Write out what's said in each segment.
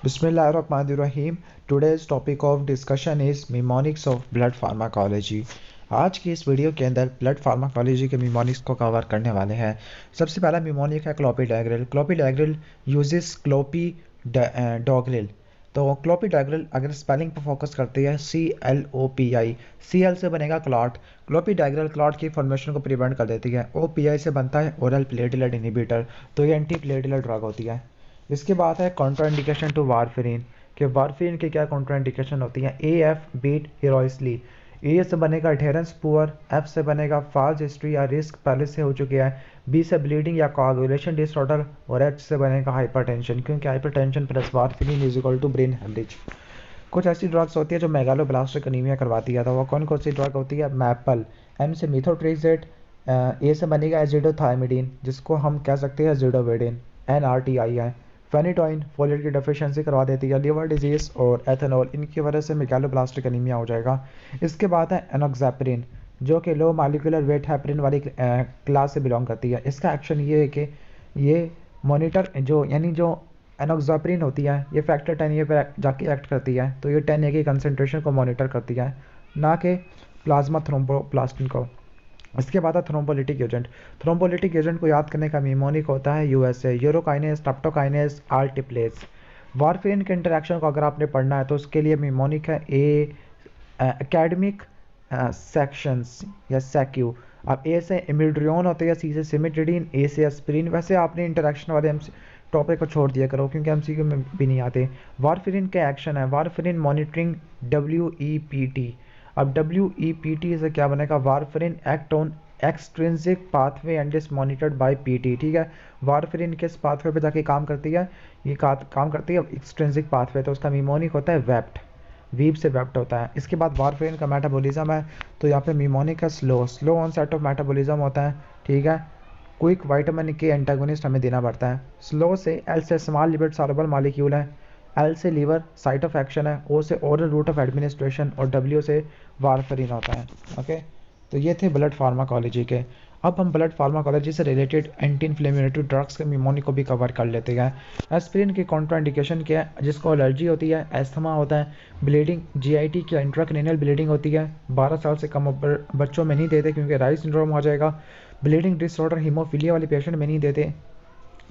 बिस्मिल्लाहिर्रहमानिर्रहीम। Today's topic of discussion is mnemonics of blood pharmacology. आज की इस वीडियो के अंदर ब्लड फार्माकोलॉजी के मिमोनिक्स को कवर करने वाले हैं। सबसे पहला मिमोनिक है क्लोपिडाग्रिल। क्लोपिडाग्रिल यूजेस क्लोपिडोग्रिल। तो क्लोपिडाग्रिल अगर स्पेलिंग पर फोकस करती है CLOPI। CL से बनेगा क्लॉट। क्लोपिडाग्रिल क्लॉट की फॉर्मेशन को प्रिवेंट कर देती है। OPI से बनता है ओरल प्लेटलेट इनहिबिटर। तो ये एंटी प्लेटलेट ड्रग होती है। इसके बाद है कॉन्ट्राइंडिकेशन टू वारफेरिन कि वारफेरिन की क्या कॉन्ट्राइंडिकेशन होती है। AF beat हीरोइसली। ए से बनेगा अडेरेंस पुअर। F से बनेगा फाल्स हिस्ट्री या रिस्क पहले से हो चुकी है। B से ब्लीडिंग या कोआगुलेशन डिसऑर्डर और H से बनेगा हाइपरटेंशन, क्योंकि hypertension plus warfarin is equal to brain haemorrhage. कुछ ऐसी ड्रग्स होती है जो मेगालोब्लास्टिक अनीमिया करवाती है। तो वो कौन कौन सी ड्रग होती है। मैपल। M से मिथोट्रेक्सेट। A से बनेगा एजिडोथायमिडीन जिसको हम कह सकते हैं एजिडोवेडिन। NRTI है। फेनिटोइन फोलेट की डेफिशिएंसी करवा देती है। लिवर डिजीज और एथेनॉल इनकी वजह से मेगालोब्लास्टिक अनीमिया हो जाएगा। इसके बाद है एनोक्सेप्रिन जो कि लो मॉलिक्यूलर वेट हेपरिन वाली क्लास से बिलोंग करती है। इसका एक्शन ये है कि ये मॉनिटर जो एनोक्सेप्रिन होती है ये फैक्टर 10A पे जाके एक्ट करती है। तो ये 10A की कंसनट्रेशन को मॉनिटर करती है, ना कि प्लाज्मा थ्रोम्बोप्लास्टिन को। इसके बाद है थ्रोम्बोलिटिक एजेंट। थ्रोम्बोलिटिक एजेंट को याद करने का मिमोनिक होता है USA यूरोकाइनेस, स्ट्रेप्टोकाइनेस, आल्टिप्लेस। वारफेरिन के इंटरेक्शन को अगर आपने पढ़ना है तो उसके लिए मिमोनिक है एकेडमिक सेक्शंस या सेक्यू। अब A से इमिड्रियोन होते हैं, C से सिमिट्रिडीन, A से एस्पिरिन। वैसे आपने इंटरेक्शन वाले टॉपिक को छोड़ दिया करो क्योंकि MCQ में भी नहीं आते। वारफेरिन के एक्शन है वारफेरिन मॉनिटरिंग WEPT। अब WEPT से क्या बनेगा। Warfarin act on extrinsic pathway and is monitored by PT। ठीक है, वारफेरिन किस पाथवे पे जाके काम करती है। ये काम करती है एक्सट्रिंसिक पाथवे। तो उसका मिमोनिक होता है वेप्ट। वीप से वेप्ट होता है। इसके बाद वारफेरिन का मेटाबॉलिज्म है तो यहाँ पे मिमोनिक है स्लो ऑनसेट ऑफ मेटाबॉलिज्म होता है। ठीक है, क्विक विटामिन के एंटागोनिस्ट हमें देना पड़ता है। स्लो से L से स्मॉल लिपिड सॉल्युबल मॉलिक्यूल है। L से लीवर साइट ऑफ एक्शन है। O से ओरल रूट ऑफ एडमिनिस्ट्रेशन और W से वारफेरिन होता है। ओके, तो ये थे ब्लड फार्माकोलॉजी के। अब हम ब्लड फार्माकोलॉजी से रिलेटेड एंटी इन्फ्लेमेटरी ड्रग्स के मिमोनिक को भी कवर कर लेते हैं। एस्पिरिन की कॉन्ट्राइंडिकेशन क्या है। जिसको एलर्जी होती है, एस्थमा होता है, ब्लीडिंग, GIT की इंट्राक्रेनियल ब्लीडिंग होती है। 12 साल से कम बच्चों में नहीं देते क्योंकि राइस सिंड्रोम हो जाएगा। ब्लीडिंग डिसऑर्डर हीमोफीलिया वाले पेशेंट में नहीं देते।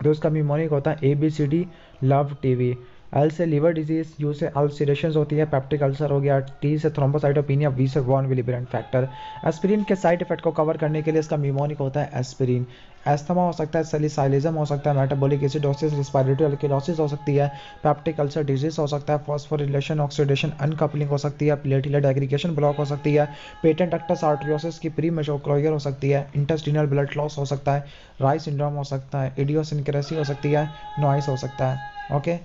तो उसका मिमोनिक होता है ABCD लव TV। L से लिवर डिजीज, U से अल्सरेशन होती है, पेप्टिक अल्सर हो गया। T से थ्रोम्बोसाइटोपिनिया, V से वॉन विलिब्रेंट फैक्टर। एस्पिरिन के साइड इफेक्ट को कवर करने के लिए इसका मिमोनिक होता है एस्पिरिन। एस्थमा हो सकता है, सैलिसाइलिज्म हो सकता है, मेटाबॉलिक एसिडोसिस, रिस्पिरेटरी अल्किलोसिस हो सकती है, पेप्टिक अल्सर डिजीज हो सकता है, फॉस्फोरिलेशन ऑक्सीडेशन अनकपलिंग हो सकती है, प्लेटलेट एग्रीगेशन ब्लॉक हो सकती है, पेटेंट डक्टस आर्टरियोसिस की प्री मेच्योर क्लोजर हो सकती है, इंटेस्टिनल ब्लड लॉस हो सकता है, राइस सिंड्रोम हो सकता है, इडियोसिनक्रेसी हो सकती है, नॉइस हो सकता है। ओके,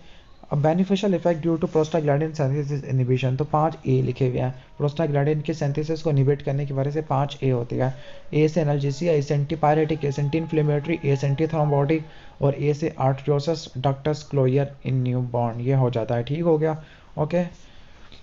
अब beneficial effect due to prostaglandin synthesis inhibition तो 5A लिखे हुए हैं। प्रोस्टाग्लैंडिन के सिंथेसिस को इनहिबिट करने की वजह से 5A होती है। A से एनाल्जेसिया, A से एंटीपायरेटिक, A से एंटी इन्फ्लेमेटरी, A से एंटी थ्रोम्बोटिक और A से arteriosus ductus closure in newborn. ये हो जाता है। ठीक हो गया। ओके,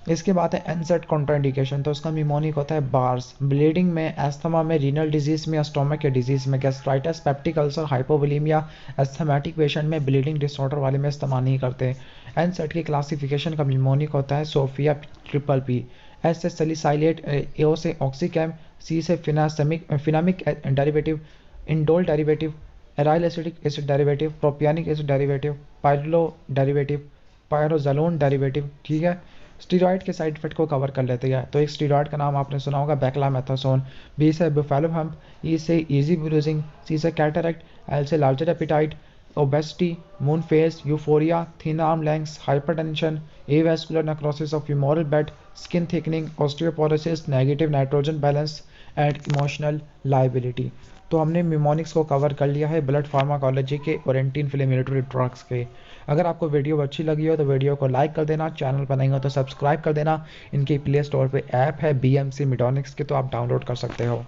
इसके बाद है एनसेट कॉन्ट्राइंडिकेशन तो उसका मिमोनिक होता है बार्स। ब्लीडिंग में, एस्थमा में, रीनल डिजीज में, स्टोमक के डिजीज में, gastritis, peptic ulcer, hypovolaemia, asthmatic patient में, ब्लीडिंग डिसऑर्डर वाले में इस्तेमाल नहीं करते। एनसेट की क्लासिफिकेशन का मिमोनिक होता है सोफिया PPP। एस से सैलिसाइलेट, A से ऑक्सीकैम, C से fenamic derivative, indole derivative, aryl acidic acid derivative, propionic acid derivative, pyrrolo derivative, pyrazolone derivative. ठीक है, स्टीरॉयड के साइड इफेक्ट को कवर कर लेते हैं। तो एक स्टीरॉयड का नाम आपने सुना होगा बेक्लामेथासोन। B से बुफेलोहम्प, E से इजी ब्रूजिंग, C से कैटरेक्ट, L से larger appetite, obesity, moon face, euphoria, thin arm length, hypertension, avascular necrosis of humeral bed, skin thickening, osteoporosis, negative nitrogen balance and emotional lability. तो हमने मिमोनिक्स को cover कर लिया है blood pharmacology के और एंटी इन्फ्लेमेटरी ड्रग्स के। अगर आपको वीडियो अच्छी लगी हो तो वीडियो को लाइक कर देना, चैनल पर नहीं हो तो सब्सक्राइब कर देना। इनके प्ले स्टोर पे ऐप है BMC मिडोनिक्स के, तो आप डाउनलोड कर सकते हो।